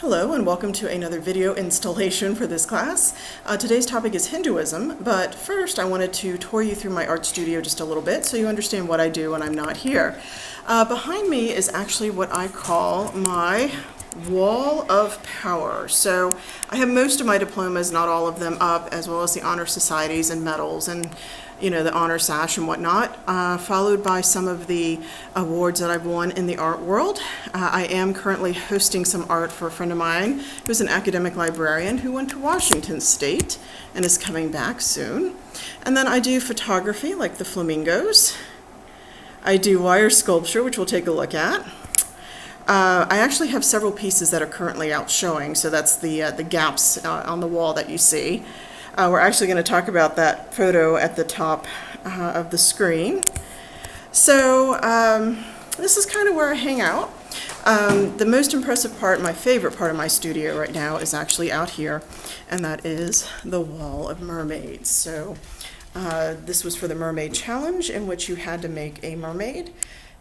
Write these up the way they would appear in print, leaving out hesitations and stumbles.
Hello and welcome to another video installation for this class. Today's topic is Hinduism, but first I wanted to tour you through my art studio just a little bit so you understand what I do when I'm not here. Behind me is actually what I call my wall of power. So I have most of my diplomas, not all of them, up, as well as the honor societies and medals and the honor sash and whatnot, followed by some of the awards that I've won in the art world. I am currently hosting some art for a friend of mine who's an academic librarian who went to Washington State and is coming back soon. And then I do photography like the flamingos. I do wire sculpture, which we'll take a look at. I actually have several pieces that are currently out showing, so that's the gaps on the wall that you see. We're actually going to talk about that photo at the top of the screen. So this is kind of where I hang out. The most impressive part, my favorite part of my studio right now, is actually out here, and that is the wall of mermaids. So this was for the Mermaid Challenge, in which you had to make a mermaid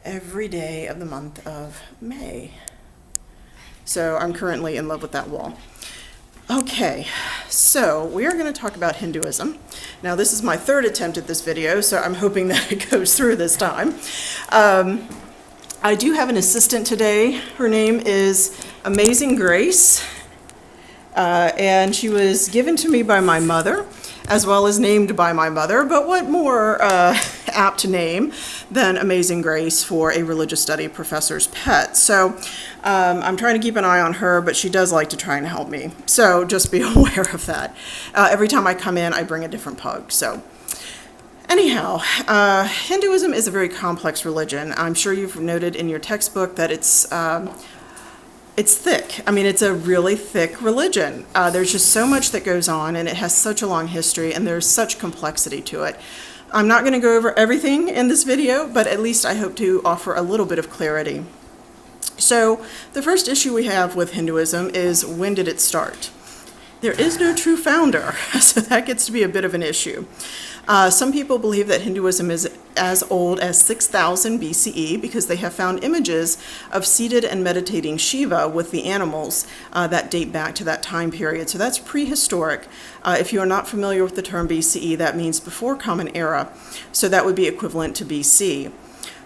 every day of the month of May. So I'm currently in love with that wall. Okay, so we are going to talk about Hinduism. Now this is my third attempt at this video, so I'm hoping that it goes through this time. I do have an assistant today. Her name is Amazing Grace, and she was given to me by my mother, as well as named by my mother, but what more apt name than Amazing Grace for a religious study professor's pet. So I'm trying to keep an eye on her, but she does like to try and help me. So just be aware of that. Every time I come in, I bring a different pug. So anyhow, Hinduism is a very complex religion. I'm sure you've noted in your textbook that it's thick. I mean, it's a really thick religion. There's just so much that goes on, and it has such a long history, and there's such complexity to it. I'm not going to go over everything in this video, but at least I hope to offer a little bit of clarity. So the first issue we have with Hinduism is, when did it start? There is no true founder, so that gets to be a bit of an issue. Some people believe that Hinduism is as old as 6,000 BCE because they have found images of seated and meditating Shiva with the animals that date back to that time period. So that's prehistoric. If you are not familiar with the term BCE, that means before Common Era. So that would be equivalent to BC.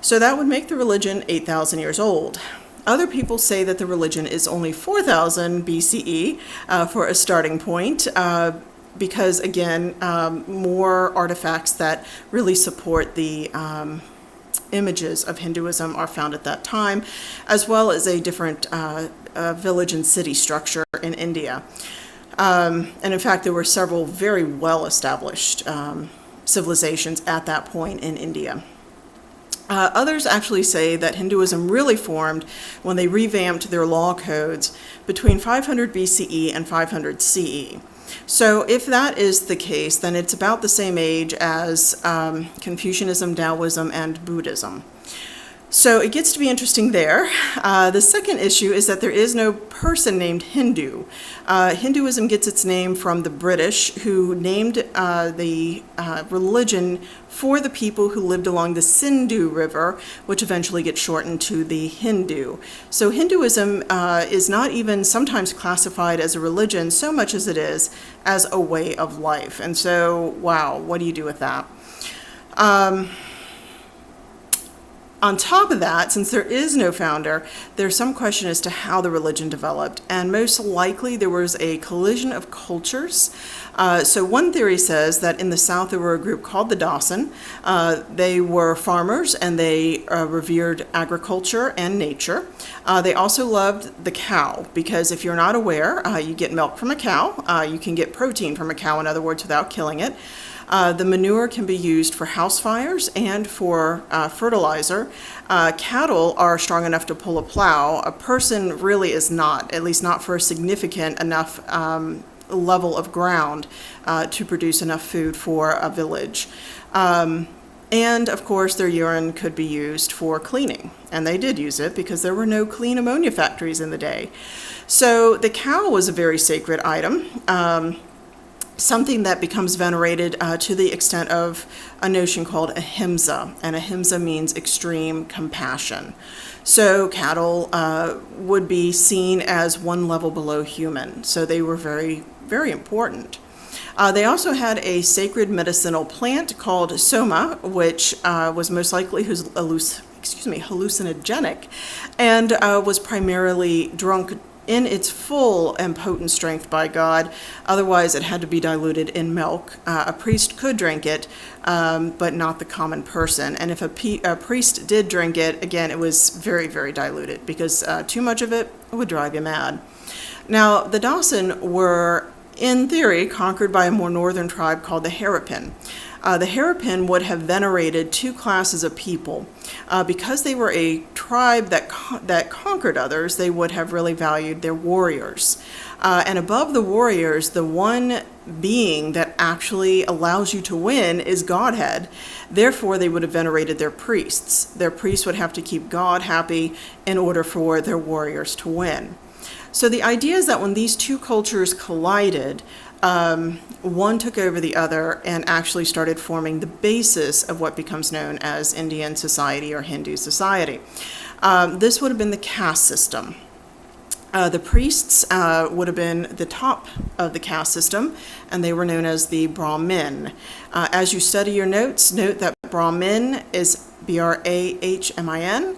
So that would make the religion 8,000 years old. Other people say that the religion is only 4,000 BCE for a starting point. Because, again, more artifacts that really support the images of Hinduism are found at that time, as well as a different village and city structure in India. And in fact, there were several very well-established civilizations at that point in India. Others actually say that Hinduism really formed when they revamped their law codes between 500 BCE and 500 CE. So if that is the case, then it's about the same age as Confucianism, Taoism, and Buddhism. So it gets to be interesting there. The second issue is that there is no person named Hindu. Hinduism gets its name from the British, who named the religion for the people who lived along the Sindhu River, which eventually gets shortened to the Hindu. So Hinduism is not even sometimes classified as a religion so much as it is as a way of life. And so, wow, what do you do with that? On top of that, since there is no founder, there's some question as to how the religion developed, and most likely there was a collision of cultures. So one theory says that in the South there were a group called the Dasan. They were farmers, and they revered agriculture and nature. They also loved the cow, because if you're not aware, you get milk from a cow. You can get protein from a cow, in other words, without killing it. The manure can be used for house fires and for fertilizer. Cattle are strong enough to pull a plow. A person really is not, at least not for a significant enough level of ground to produce enough food for a village. And of course their urine could be used for cleaning, and they did use it because there were no clean ammonia factories in the day. So the cow was a very sacred item. something that becomes venerated to the extent of a notion called ahimsa, and ahimsa means extreme compassion. So cattle would be seen as one level below human, so they were very, very important. They also had a sacred medicinal plant called soma, which was most likely hallucinogenic, and was primarily drunk in its full and potent strength by God. Otherwise, it had to be diluted in milk. A priest could drink it, but not the common person. And if a priest did drink it, again, it was very, very diluted, because too much of it would drive you mad. Now, the Dasan were, in theory, conquered by a more northern tribe called the Harappan. The Harappan would have venerated two classes of people. Because they were a tribe that conquered others, they would have really valued their warriors. And above the warriors, the one being that actually allows you to win is Godhead. Therefore, they would have venerated their priests. Their priests would have to keep God happy in order for their warriors to win. So the idea is that when these two cultures collided, one took over the other and actually started forming the basis of what becomes known as Indian society or Hindu society. This would have been the caste system. The priests would have been the top of the caste system, and they were known as the Brahmin. As you study your notes, note that Brahmin is Brahmin.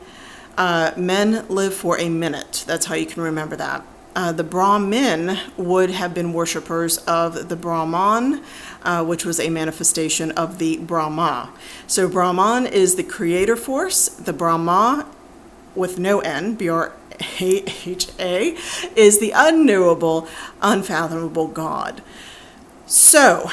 Men live for a minute. That's how you can remember that. The Brahmin would have been worshippers of the Brahman, which was a manifestation of the Brahma. So Brahman is the creator force. The Brahma, with no N, B-R-A-H-A, is the unknowable, unfathomable God. So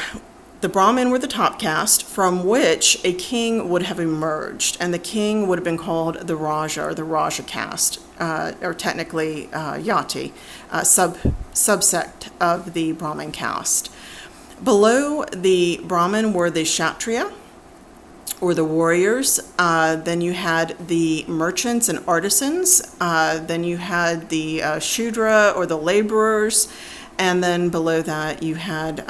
the Brahmin were the top caste from which a king would have emerged, and the king would have been called the Raja, or the Raja caste, or technically Yati, subsect of the Brahmin caste. Below the Brahmin were the Kshatriya, or the warriors. Then you had the merchants and artisans. Then you had the Shudra, or the laborers. And then below that you had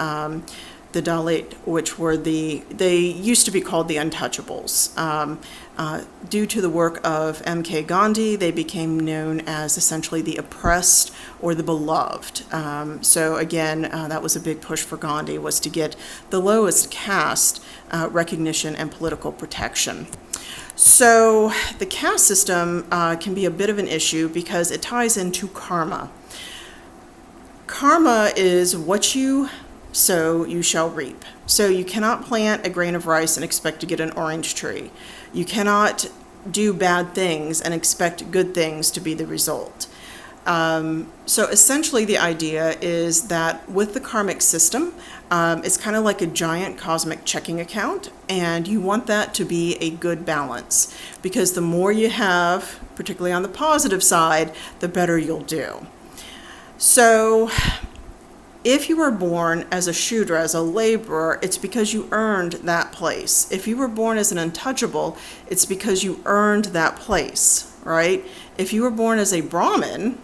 the Dalit, which were they used to be called the untouchables. Due to the work of M.K. Gandhi, they became known as essentially the oppressed or the beloved. So again, that was a big push for Gandhi, was to get the lowest caste recognition and political protection. So the caste system can be a bit of an issue because it ties into karma. Karma is what you sow, you shall reap. So you cannot plant a grain of rice and expect to get an orange tree. You cannot do bad things and expect good things to be the result. So essentially the idea is that with the karmic system, it's kind of like a giant cosmic checking account, and you want that to be a good balance, because the more you have, particularly on the positive side, the better you'll do. So if you were born as a Shudra, as a laborer, it's because you earned that place. If you were born as an untouchable, it's because you earned that place, right? If you were born as a Brahmin,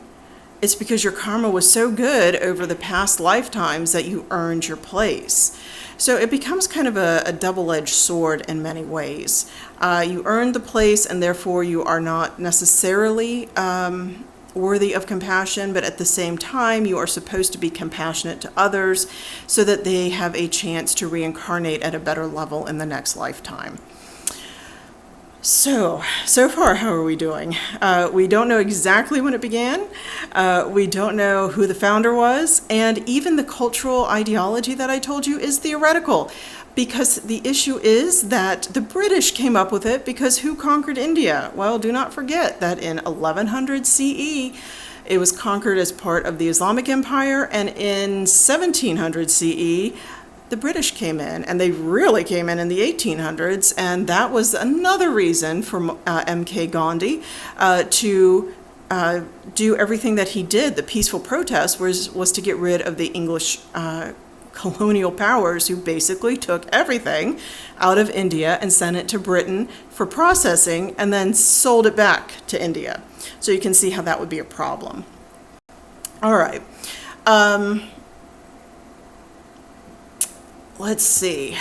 it's because your karma was so good over the past lifetimes that you earned your place. So it becomes kind of a double-edged sword in many ways. You earned the place, and therefore you are not necessarily worthy of compassion, but at the same time, you are supposed to be compassionate to others so that they have a chance to reincarnate at a better level in the next lifetime. So far, how are we doing? We don't know exactly when it began. We don't know who the founder was. And even the cultural ideology that I told you is theoretical, because the issue is that the British came up with it, because who conquered India? Well, do not forget that in 1100 CE, it was conquered as part of the Islamic Empire, and in 1700 CE, the British came in, and they really came in the 1800s, and that was another reason for M.K. Gandhi to do everything that he did. The peaceful protest was to get rid of the English colonial powers, who basically took everything out of India and sent it to Britain for processing and then sold it back to India. So you can see how that would be a problem. All right. let's see.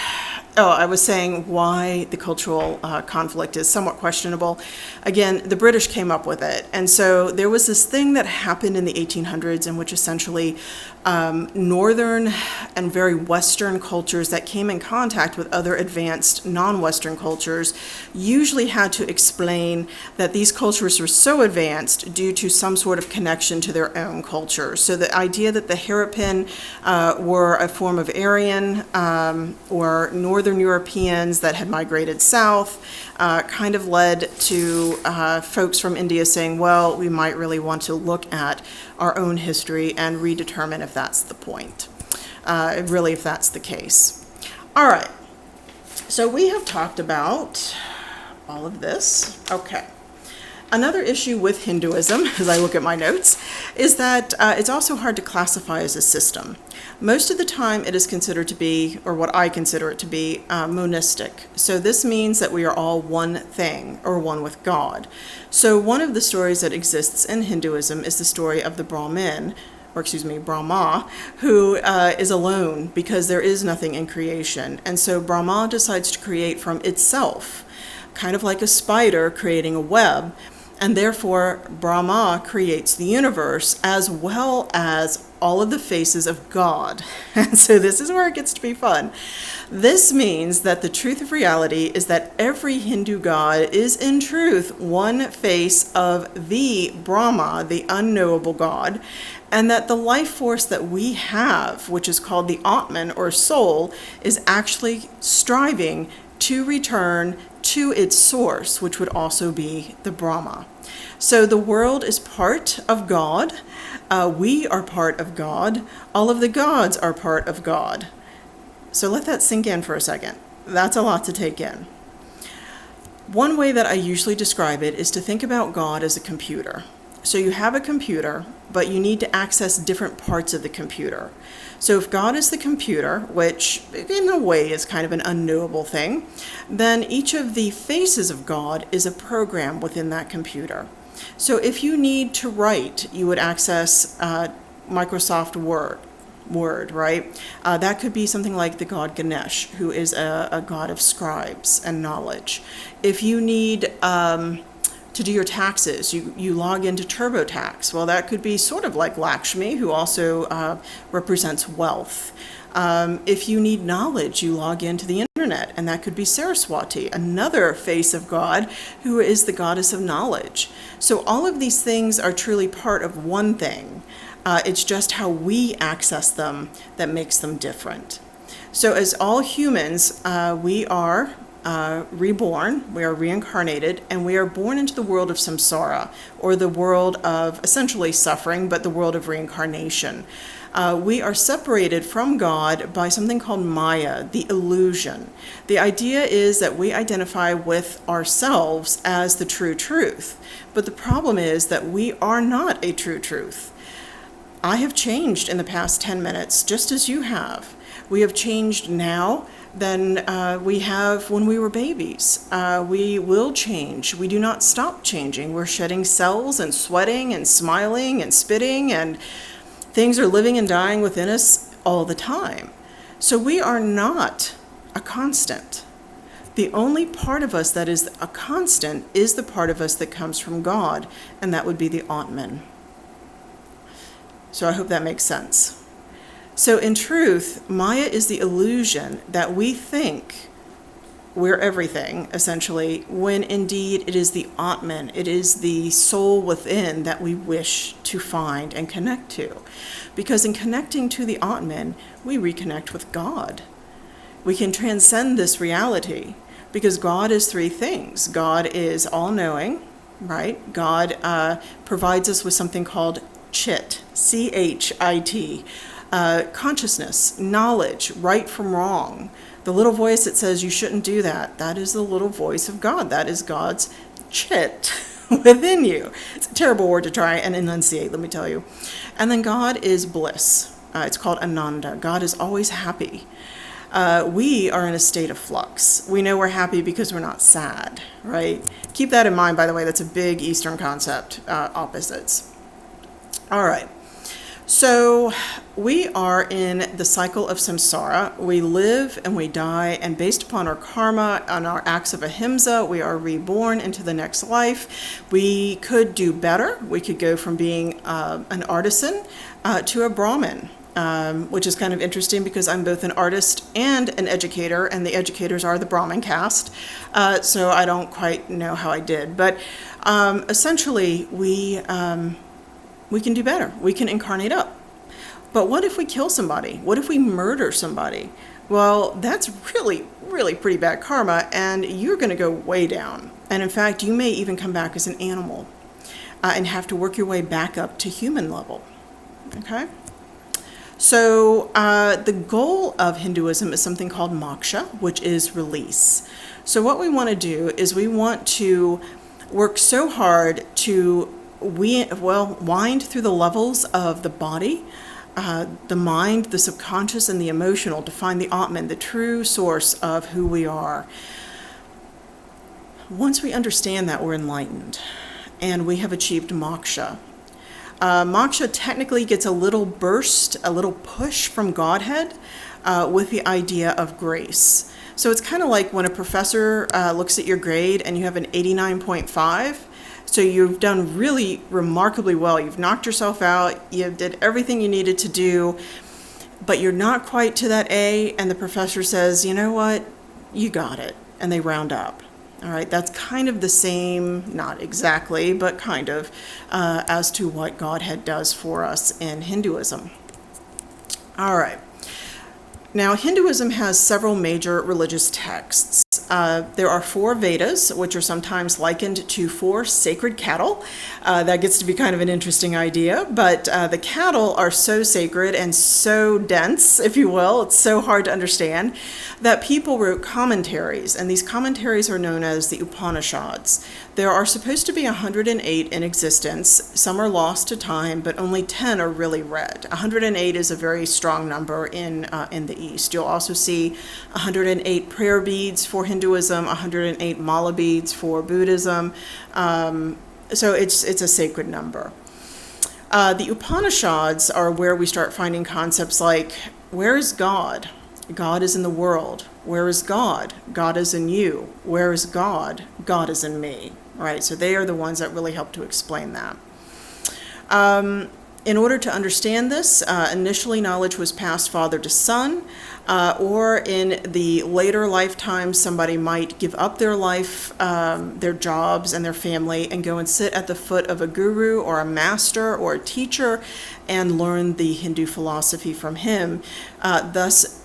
Oh, I was saying why the cultural conflict is somewhat questionable. Again, the British came up with it. And so there was this thing that happened in the 1800s in which essentially Northern and very Western cultures that came in contact with other advanced non-Western cultures usually had to explain that these cultures were so advanced due to some sort of connection to their own culture. So the idea that the Harappan were a form of Aryan or Northern Europeans that had migrated south kind of led to folks from India saying, well, we might really want to look at our own history and redetermine if that's the point, really if that's the case. All right, so we have talked about all of this. Okay. Another issue with Hinduism, as I look at my notes, is that it's also hard to classify as a system. Most of the time it is considered to be, or what I consider it to be, monistic. So this means that we are all one thing, or one with God. So one of the stories that exists in Hinduism is the story of the Brahma, who is alone because there is nothing in creation. And so Brahma decides to create from itself, kind of like a spider creating a web. And therefore, Brahma creates the universe as well as all of the faces of God. And so this is where it gets to be fun. This means that the truth of reality is that every Hindu god is in truth one face of the Brahma, the unknowable God, and that the life force that we have, which is called the Atman or soul, is actually striving to return to its source, which would also be the Brahma. So the world is part of God. We are part of God. All of the gods are part of God. So let that sink in for a second. That's a lot to take in. One way that I usually describe it is to think about God as a computer. So you have a computer, but you need to access different parts of the computer. So if God is the computer, which in a way is kind of an unknowable thing, then each of the faces of God is a program within that computer. So if you need to write, you would access Microsoft Word, right? That could be something like the god Ganesh, who is a god of scribes and knowledge. If you need to do your taxes, you log into TurboTax. Well, that could be sort of like Lakshmi, who also represents wealth. If you need knowledge, you log into the internet, and that could be Saraswati, another face of God, who is the goddess of knowledge. So all of these things are truly part of one thing. It's just how we access them that makes them different. So as all humans, we are reborn, we are reincarnated, and we are born into the world of samsara, or the world of essentially suffering, but the world of reincarnation. We are separated from God by something called Maya, the illusion. The idea is that we identify with ourselves as the true truth, but the problem is that we are not a true truth. I have changed in the past 10 minutes, just as you have. We have changed now than we have when we were babies. We will change. We do not stop changing. We're shedding cells and sweating and smiling and spitting, and things are living and dying within us all the time. So we are not a constant. The only part of us that is a constant is the part of us that comes from God, and that would be the Atman. So I hope that makes sense. So in truth, Maya is the illusion that we think we're everything, essentially, when indeed it is the Atman, it is the soul within that we wish to find and connect to. Because in connecting to the Atman, we reconnect with God. We can transcend this reality because God is three things. God is all-knowing, right? God provides us with something called Chit, C-H-I-T, consciousness, knowledge, right from wrong. The little voice that says you shouldn't do that, that is the little voice of God. That is God's Chit within you. It's a terrible word to try and enunciate, let me tell you. And then God is bliss. It's called Ananda. God is always happy. We are in a state of flux. We know we're happy because we're not sad, right? Keep that in mind, by the way. That's a big Eastern concept, opposites. All right. So we are in the cycle of samsara. We live and we die, and based upon our karma and our acts of ahimsa, we are reborn into the next life. We could do better. We could go from being an artisan to a Brahmin. Which is kind of interesting because I'm both an artist and an educator, and the educators are the Brahmin caste, so I don't quite know how I did. But essentially, we can do better. We can incarnate up. But what if we kill somebody? What if we murder somebody? Well, that's really, really pretty bad karma, and you're going to go way down. And in fact, you may even come back as an animal and have to work your way back up to human level. Okay? So the goal of Hinduism is something called moksha, which is release. So what we want to do is we want to work so hard to wind through the levels of the body, the mind, the subconscious, and the emotional to find the Atman, the true source of who we are. Once we understand that, we're enlightened, and we have achieved moksha. Moksha technically gets a little burst, a little push from Godhead with the idea of grace. So it's kind of like when a professor looks at your grade and you have an 89.5. So you've done really remarkably well. You've knocked yourself out. You did everything you needed to do, but you're not quite to that A. And the professor says, you know what? You got it. And they round up. All right, that's kind of the same, not exactly, but kind of, as to what Godhead does for us in Hinduism. All right. Now, Hinduism has several major religious texts. There are 4 Vedas, which are sometimes likened to 4 sacred cattle. That gets to be kind of an interesting idea, but the cattle are so sacred and so dense, if you will, it's so hard to understand, that people wrote commentaries, and these commentaries are known as the Upanishads. There are supposed to be 108 in existence. Some are lost to time, but only 10 are really read. 108 is a very strong number in the East. You'll also see 108 prayer beads for Hinduism, 108 mala beads for Buddhism. So it's a sacred number. The Upanishads are where we start finding concepts like, where is God? God is in the world. Where is God? God is in you. Where is God? God is in me. All right, so they are the ones that really help to explain that. In order to understand this, initially knowledge was passed father to son, or in the later lifetime, somebody might give up their life, their jobs, and their family, and go and sit at the foot of a guru or a master or a teacher and learn the Hindu philosophy from him, thus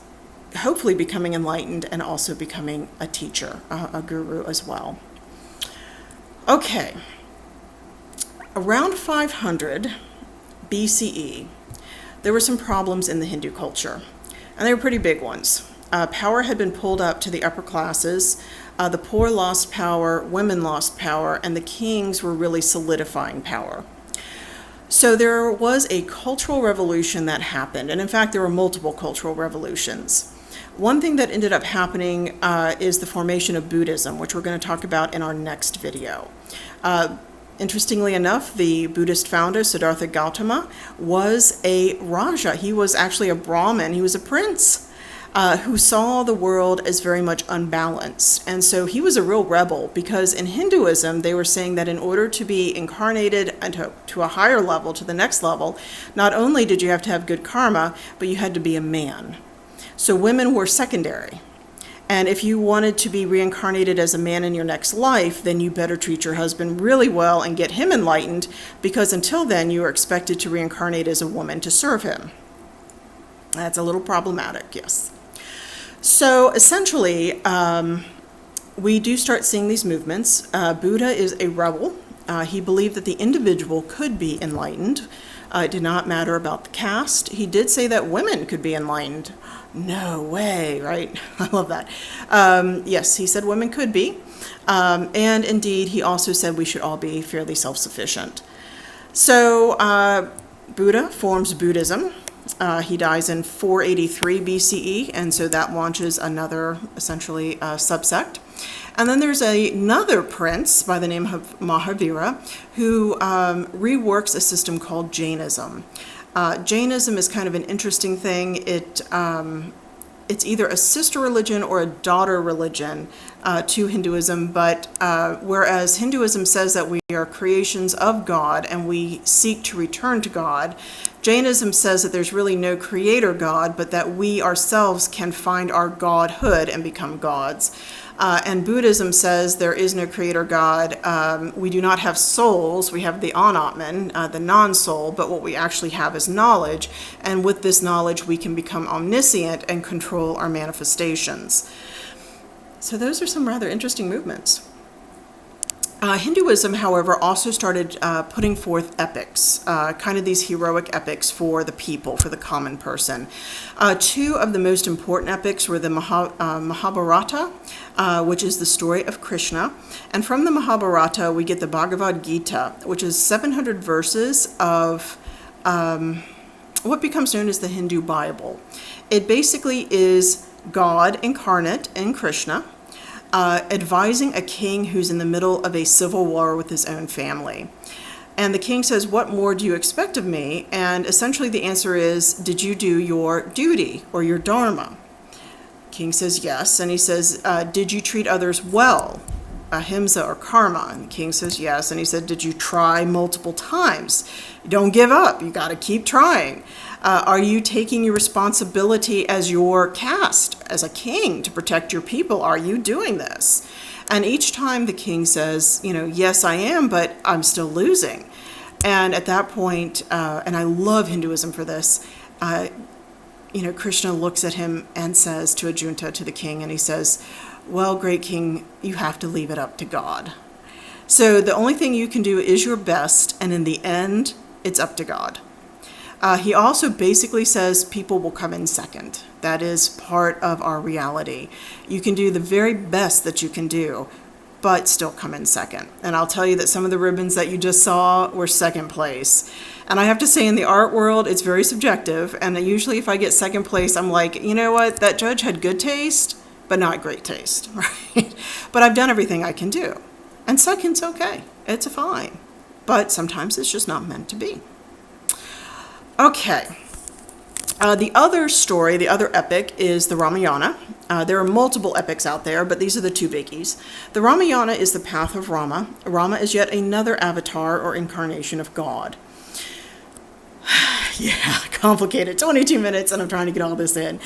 hopefully becoming enlightened and also becoming a teacher, a guru as well. Okay, around 500 BCE, there were some problems in the Hindu culture, and they were pretty big ones. Power had been pulled up to the upper classes, the poor lost power, women lost power, and the kings were really solidifying power. So there was a cultural revolution that happened, and in fact there were multiple cultural revolutions. One thing that ended up happening is the formation of Buddhism, which we're going to talk about in our next video. Interestingly enough, the Buddhist founder, Siddhartha Gautama, was a Raja. He was actually a Brahmin. He was a prince who saw the world as very much unbalanced. And so he was a real rebel, because in Hinduism, they were saying that in order to be incarnated to a higher level, to the next level, not only did you have to have good karma, but you had to be a man. So women were secondary. And if you wanted to be reincarnated as a man in your next life, then you better treat your husband really well and get him enlightened, because until then you are expected to reincarnate as a woman to serve him. That's a little problematic, yes. So essentially, we do start seeing these movements. Buddha is a rebel. He believed that the individual could be enlightened. It did not matter about the caste. He did say that women could be enlightened. No way, right? I love that. Yes, he said women could be. And indeed, he also said we should all be fairly self-sufficient. So Buddha forms Buddhism. He dies in 483 BCE, and so that launches another, essentially, subsect. And then there's another prince by the name of Mahavira who reworks a system called Jainism. Jainism is kind of an interesting thing. It's either a sister religion or a daughter religion to Hinduism, but whereas Hinduism says that we are creations of God and we seek to return to God, Jainism says that there's really no creator God, but that we ourselves can find our godhood and become gods. And Buddhism says there is no creator God. We do not have souls. We have the anatman, the non-soul, but what we actually have is knowledge. And with this knowledge, we can become omniscient and control our manifestations. So those are some rather interesting movements. Hinduism, however, also started putting forth epics, kind of these heroic epics for the people, for the common person. Two of the most important epics were the Mahabharata, which is the story of Krishna. And from the Mahabharata, we get the Bhagavad Gita, which is 700 verses of what becomes known as the Hindu Bible. It basically is God incarnate in Krishna, advising a king who's in the middle of a civil war with his own family. And the king says, "What more do you expect of me?" And essentially the answer is, "Did you do your duty or your dharma?" King says yes, and he says, "Did you treat others well, ahimsa or karma?" And the king says yes, and he said, "Did you try multiple times? Don't give up, you got to keep trying. Are you taking your responsibility as your caste, as a king, to protect your people? Are you doing this?" And each time the king says, "Yes, I am, but I'm still losing." And at that point, and I love Hinduism for this, Krishna looks at him and says to Ajunta, to the king, and he says, "Well, great king, you have to leave it up to God. So the only thing you can do is your best, and in the end, it's up to God." He also basically says people will come in second. That is part of our reality. You can do the very best that you can do, but still come in second. And I'll tell you that some of the ribbons that you just saw were second place. And I have to say, in the art world, it's very subjective. And usually if I get second place, I'm like, you know what? That judge had good taste, but not great taste, right? But I've done everything I can do. And second's okay. It's fine. But sometimes it's just not meant to be. Okay. The other story, the other epic, is the Ramayana. There are multiple epics out there, but these are the two biggies. The Ramayana is the path of Rama. Rama is yet another avatar or incarnation of God. Yeah, complicated. 22 minutes, and I'm trying to get all this in.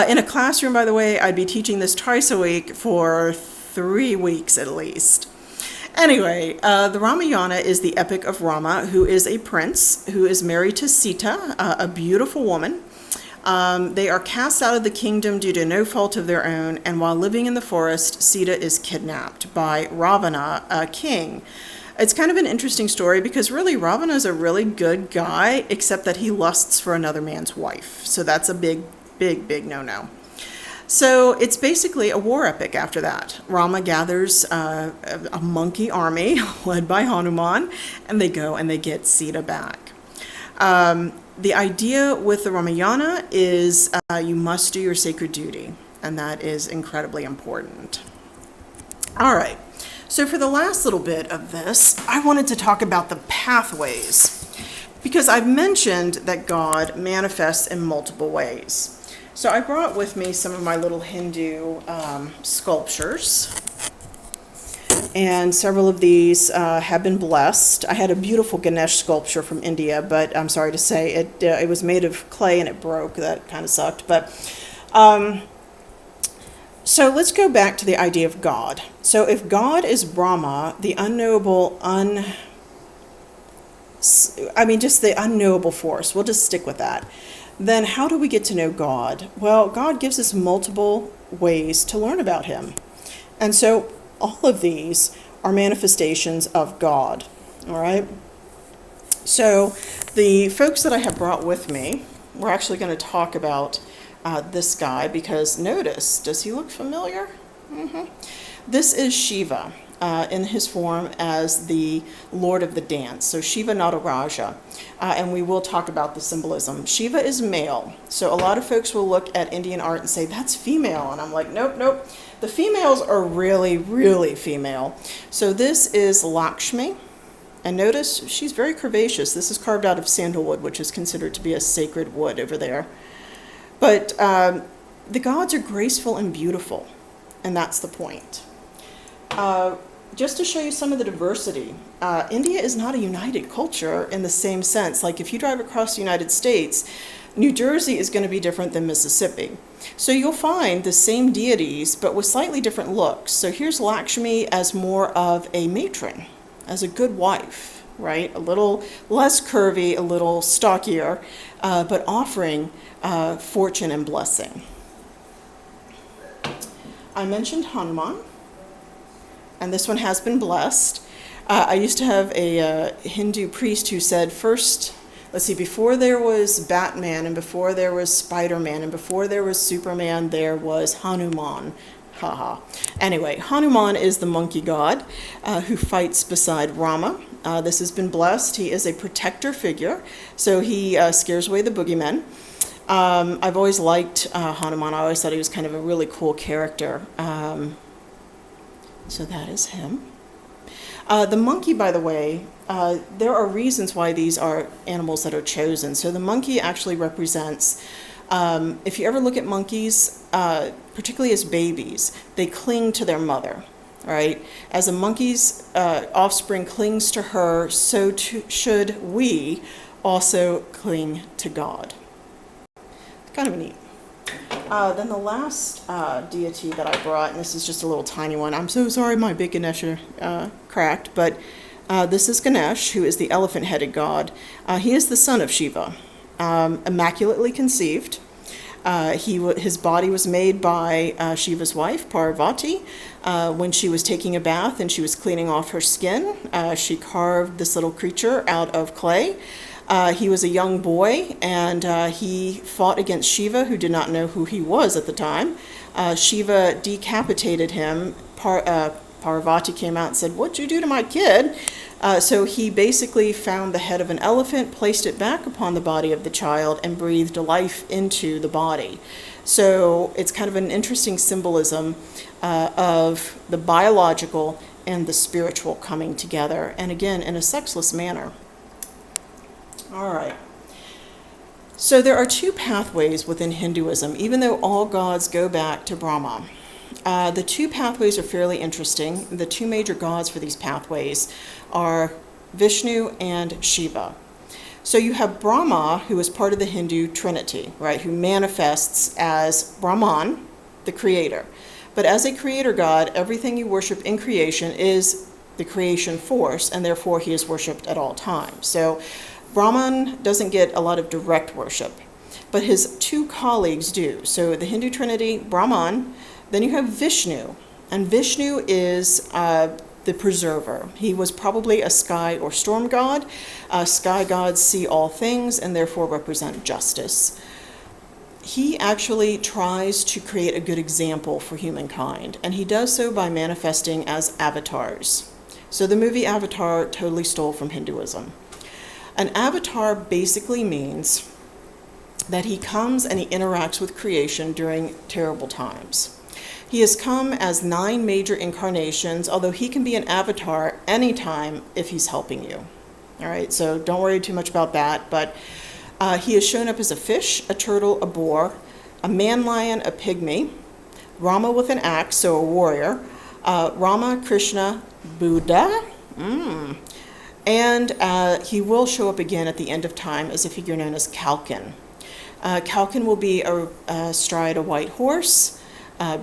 In a classroom, by the way, I'd be teaching this twice a week for 3 weeks at least. Anyway, the Ramayana is the epic of Rama, who is a prince who is married to Sita, a beautiful woman. They are cast out of the kingdom due to no fault of their own, and while living in the forest, Sita is kidnapped by Ravana, a king. It's kind of an interesting story because really Ravana is a really good guy, except that he lusts for another man's wife. So that's a big, big, big no-no. So it's basically a war epic after that. Rama gathers a monkey army led by Hanuman, and they go and they get Sita back. The idea with the Ramayana is you must do your sacred duty, and that is incredibly important. All right, so for the last little bit of this, I wanted to talk about the pathways, because I've mentioned that God manifests in multiple ways. So I brought with me some of my little Hindu sculptures, and several of these have been blessed. I had a beautiful Ganesh sculpture from India, but I'm sorry to say it was made of clay and it broke. That kind of sucked. But so let's go back to the idea of God. So if God is Brahma, the unknowable, just the unknowable force, we'll just stick with that. Then how do we get to know God? Well, God gives us multiple ways to learn about him. And so all of these are manifestations of God, all right? So the folks that I have brought with me, we're actually going to talk about this guy because notice, does he look familiar? This is Shiva in his form as the Lord of the Dance. So Shiva Nataraja, and we will talk about the symbolism. Shiva is male. So a lot of folks will look at Indian art and say, that's female. And I'm like, nope, nope. The females are really, really female. So this is Lakshmi. And notice she's very curvaceous. This is carved out of sandalwood, which is considered to be a sacred wood over there. But the gods are graceful and beautiful, and that's the point. Just to show you some of the diversity, India is not a united culture in the same sense. Like if you drive across the United States, New Jersey is going to be different than Mississippi. So you'll find the same deities, but with slightly different looks. So here's Lakshmi as more of a matron, as a good wife, right? A little less curvy, a little stockier, but offering fortune and blessing. I mentioned Hanuman, and this one has been blessed. I used to have a Hindu priest who said first, let's see, before there was Batman and before there was Spider-Man and before there was Superman, there was Hanuman. Haha. Anyway, Hanuman is the monkey god who fights beside Rama. This has been blessed. He is a protector figure, so he scares away the boogeymen. I've always liked Hanuman. I always thought he was kind of a really cool character. So that is him. The monkey, by the way, there are reasons why these are animals that are chosen. So the monkey actually represents, if you ever look at monkeys, particularly as babies, they cling to their mother, right? As a monkey's offspring clings to her, so too should we also cling to God. It's kind of neat. Then the last deity that I brought, and this is just a little tiny one. I'm so sorry my big Ganesha cracked, but this is Ganesh, who is the elephant-headed god. He is the son of Shiva, immaculately conceived. His body was made by Shiva's wife, Parvati. When she was taking a bath and she was cleaning off her skin, she carved this little creature out of clay. He was a young boy, and he fought against Shiva, who did not know who he was at the time. Shiva decapitated him. Parvati came out and said, "What'd you do to my kid?" So he basically found the head of an elephant, placed it back upon the body of the child, and breathed life into the body. So it's kind of an interesting symbolism of the biological and the spiritual coming together, and again, in a sexless manner. All right. So there are two pathways within Hinduism, even though all gods go back to Brahma. The two pathways are fairly interesting. The two major gods for these pathways are Vishnu and Shiva. So you have Brahma, who is part of the Hindu Trinity, right, who manifests as Brahman, the creator. But as a creator god, everything you worship in creation is the creation force, and therefore he is worshipped at all times. So Brahman doesn't get a lot of direct worship, but his two colleagues do. So the Hindu Trinity, Brahman, then you have Vishnu, and Vishnu is the preserver. He was probably a sky or storm god. Sky gods see all things and therefore represent justice. He actually tries to create a good example for humankind, and he does so by manifesting as avatars. So the movie Avatar totally stole from Hinduism. An avatar basically means that he comes and he interacts with creation during terrible times. He has come as 9 major incarnations, although he can be an avatar anytime if he's helping you. All right, so don't worry too much about that, but he has shown up as a fish, a turtle, a boar, a man lion, a pygmy, Rama with an axe, so a warrior, Rama, Krishna, Buddha, and he will show up again at the end of time as a figure known as Kalkin. Kalkin will be astride a white horse,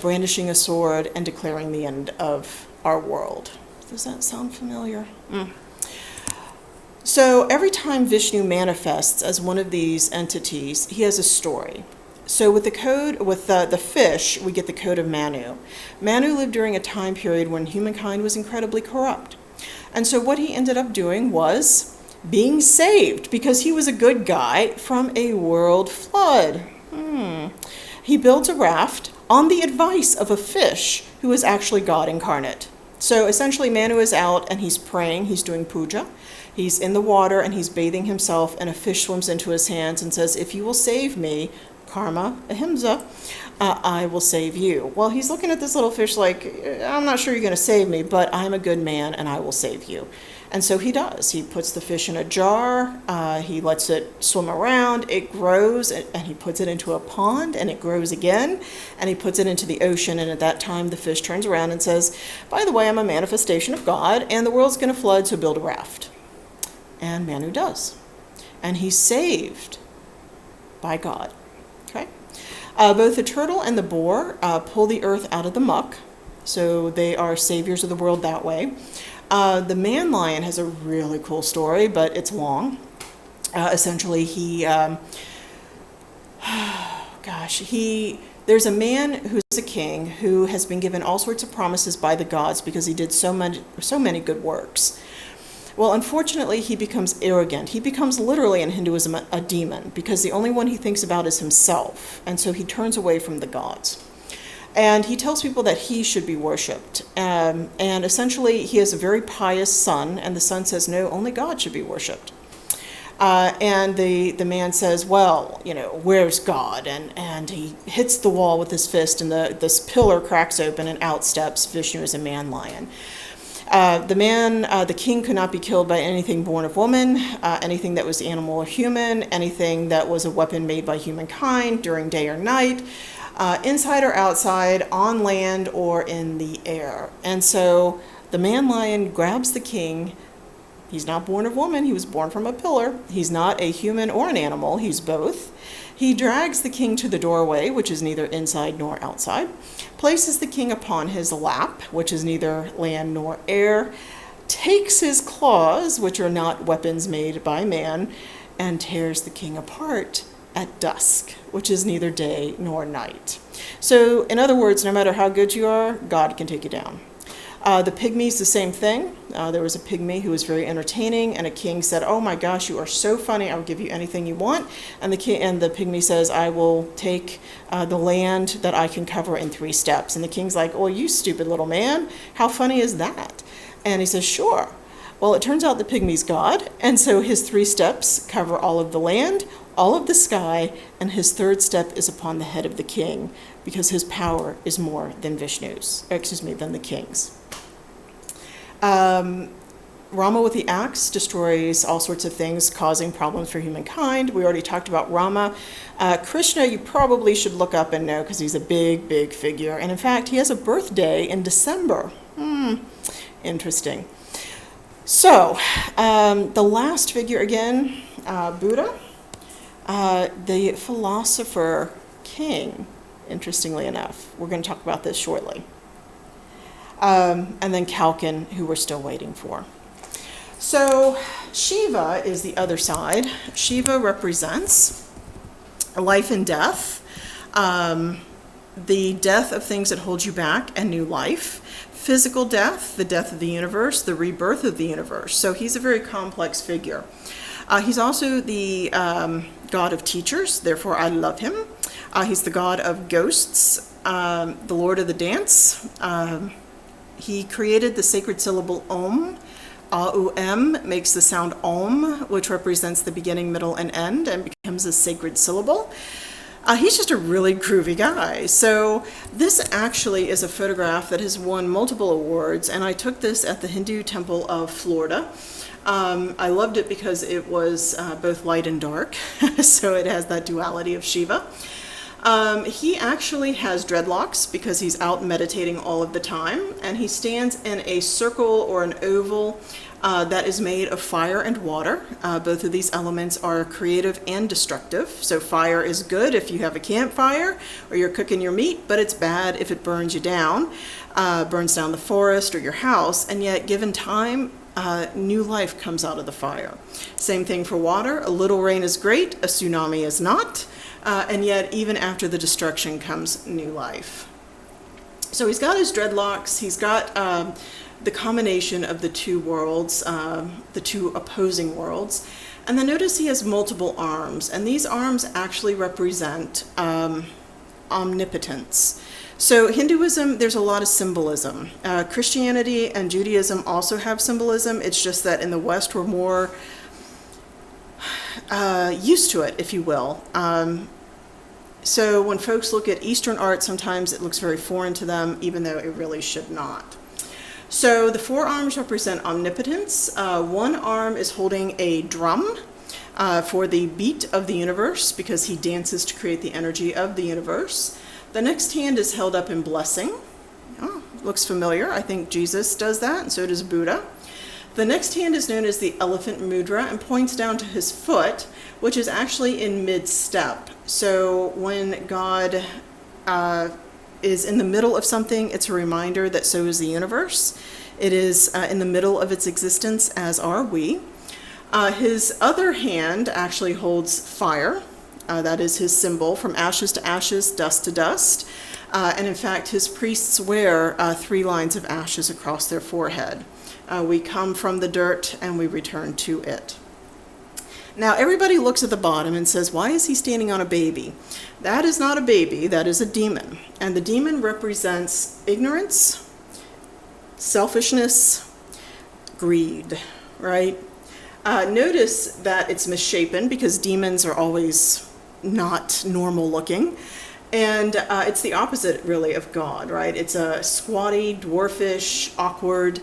brandishing a sword, and declaring the end of our world. Does that sound familiar? So every time Vishnu manifests as one of these entities, he has a story. So with the fish, we get the code of Manu. Manu lived during a time period when humankind was incredibly corrupt. And so what he ended up doing was being saved because he was a good guy from a world flood. He builds a raft on the advice of a fish who is actually God incarnate. So essentially Manu is out and he's praying, he's doing puja. He's in the water and he's bathing himself, and a fish swims into his hands and says, "If you will save me, karma, ahimsa, I will save you." Well, he's looking at this little fish like, "I'm not sure you're going to save me, but I'm a good man and I will save you." And so he does. He puts the fish in a jar, he lets it swim around, it grows, and he puts it into a pond, and it grows again, and he puts it into the ocean, and at that time the fish turns around and says, by the way, I'm a manifestation of God, and the world's going to flood, so build a raft. And Manu does. And he's saved by God. Okay? Both the turtle and the boar pull the earth out of the muck, so they are saviors of the world that way. The man lion has a really cool story, but it's long. Essentially, there's a man who's a king who has been given all sorts of promises by the gods because he did so many good works. Well, unfortunately, he becomes arrogant. He becomes literally in Hinduism a demon because the only one he thinks about is himself, and so he turns away from the gods. And he tells people that he should be worshipped. And essentially, he has a very pious son, and the son says, no, only God should be worshipped. And the man says, well, where's God? And he hits the wall with his fist, and this pillar cracks open, and out steps Vishnu as a man lion. The king could not be killed by anything born of woman, anything that was animal or human, anything that was a weapon made by humankind during day or night, inside or outside, on land or in the air. And so the man lion grabs the king. He's not born of woman, he was born from a pillar. He's not a human or an animal, he's both. He drags the king to the doorway, which is neither inside nor outside, places the king upon his lap, which is neither land nor air, takes his claws, which are not weapons made by man, and tears the king apart at dusk, which is neither day nor night. So, in other words, no matter how good you are, God can take you down. The pygmies, the same thing. There was a pygmy who was very entertaining, and a king said, oh my gosh, you are so funny, I will give you anything you want. And the pygmy says, I will take the land that I can cover in 3 steps. And the king's like, oh, you stupid little man, how funny is that? And he says, sure. Well, it turns out the pygmy's God, and so his 3 steps cover all of the land, all of the sky, and his 3rd step is upon the head of the king, because his power is more than than the king's. Rama with the axe destroys all sorts of things, causing problems for humankind. We already talked about Rama. Krishna, you probably should look up and know because he's a big, big figure. And in fact, he has a birthday in December. Interesting. So, the last figure again, Buddha, the philosopher king, interestingly enough. We're going to talk about this shortly. And then Kalkin, who we're still waiting for. So Shiva is the other side. Shiva represents life and death, the death of things that hold you back and new life, physical death, the death of the universe, the rebirth of the universe. So he's a very complex figure. He's also the god of teachers, therefore I love him. He's the god of ghosts, the lord of the dance. He created the sacred syllable Om. A-U-M makes the sound Om, which represents the beginning, middle, and end, and becomes a sacred syllable. He's just a really groovy guy. So this actually is a photograph that has won multiple awards, and I took this at the Hindu Temple of Florida. I loved it because it was both light and dark, so it has that duality of Shiva. He actually has dreadlocks because he's out meditating all of the time, and he stands in a circle or an oval that is made of fire and water. Both of these elements are creative and destructive. So fire is good if you have a campfire or you're cooking your meat, but it's bad if it burns you down, burns down the forest or your house, and yet given time, new life comes out of the fire. Same thing for water. A little rain is great, a tsunami is not. And yet, even after the destruction comes new life. So he's got his dreadlocks, he's got the combination of the two worlds, the two opposing worlds. And then notice he has multiple arms, and these arms actually represent omnipotence. So Hinduism, there's a lot of symbolism. Christianity and Judaism also have symbolism. It's just that in the West we're more used to it, if you will. So when folks look at Eastern art, sometimes it looks very foreign to them, even though it really should not. So the four arms represent omnipotence. One arm is holding a drum for the beat of the universe, because he dances to create the energy of the universe. The next hand is held up in blessing. Oh, looks familiar. I think Jesus does that, and so does Buddha. The next hand is known as the elephant mudra and points down to his foot, which is actually in mid-step. So when God is in the middle of something, it's a reminder that so is the universe. It is in the middle of its existence, as are we. His other hand actually holds fire. That is his symbol, from ashes to ashes, dust to dust. And in fact, his priests wear 3 lines of ashes across their forehead. We come from the dirt and we return to it. Now, everybody looks at the bottom and says, why is he standing on a baby? That is not a baby, that is a demon. And the demon represents ignorance, selfishness, greed, right? Notice that it's misshapen, because demons are always not normal looking. And it's the opposite, really, of God, right? It's a squatty, dwarfish, awkward,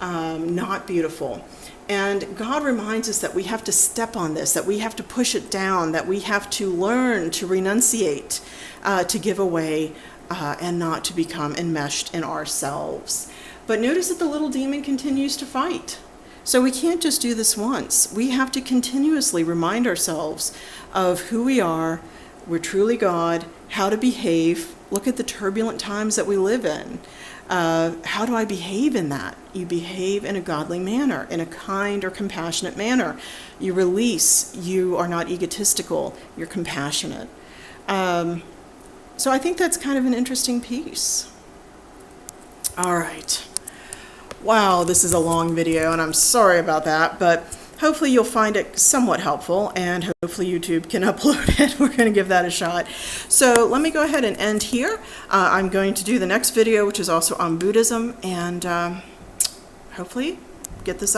not beautiful. And God reminds us that we have to step on this, that we have to push it down, that we have to learn to renunciate, to give away, and not to become enmeshed in ourselves. But notice that the little demon continues to fight. So we can't just do this once. We have to continuously remind ourselves of who we are, we're truly God, how to behave. Look at the turbulent times that we live in. How do I behave in that? You behave in a godly manner, in a kind or compassionate manner. You release. You are not egotistical. You're compassionate. So I think that's kind of an interesting piece. All right. Wow, this is a long video, and I'm sorry about that, but hopefully you'll find it somewhat helpful, and hopefully YouTube can upload it. We're going to give that a shot. So let me go ahead and end here. I'm going to do the next video, which is also on Buddhism, and hopefully get this up.